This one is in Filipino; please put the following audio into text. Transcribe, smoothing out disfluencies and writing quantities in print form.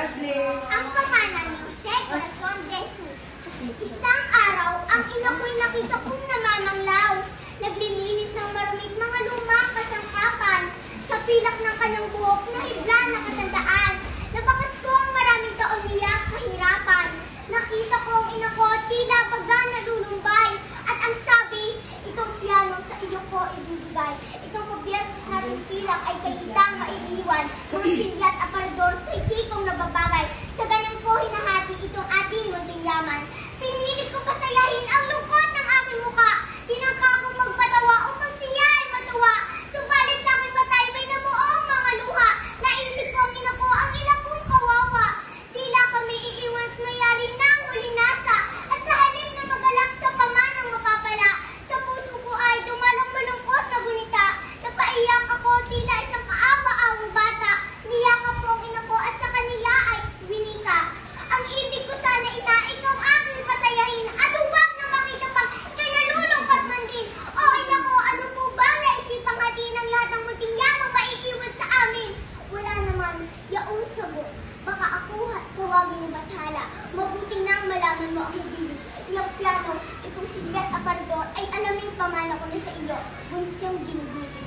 Ashley. Ang pangalan ni Jose Corazon de Jesus. Isang araw, ang ina ko'y nakita kong namamanglaw. Naglilinis ng marumit mga lumang kasangkapan. Sa pilak ng kanyang buhok na hibla na katandaan. Nabakas ko ang maraming taon niya kahirapan. Nakita ko ang ina ko tila baga nalulumbay. At ang sabi, itong piano sa iyo ko ibibigay. Itong kubyertos natin pilak ay kaitang maiiwan. Mga silya at aparador, kritikong nababagay. Sa ganyan ko hinahati itong ating munting yaman. Pinilit ko pasayahin ang lungkot ng aking muka. Tinangka kong magpatawa upang siya ay matuwa. Subalit sa aking patay may namuong mga luha. Naisip ko ang ina ko, ang ina kong kawawa. Tila kami iiwan at mayari ng huling nasa. At sa halip na magalak sa pamanang mapapala, sa puso ko ay dumalang malungkot na gunita. Nagpaiyak ako, tila isang kaawa-awang bata. Niyakap ko ang ina ko at sa kanila ay winika. Ang ibig ko sana ina, ikaw aking pasayahin. At huwag na makita pang kay nalulungkot man din. O ina ko, ano po ba naisipang hatiin ang lahat ng munting yamang maiiwan sa amin? Wala naman, yaong sagot. Baka ako tawagin ng bathala. Mabuting nang malaman mo ang mabilis. Yung piano, itong sigat aparador ay alamin pamana ko na sa iyo. Bunsiyang ginigit.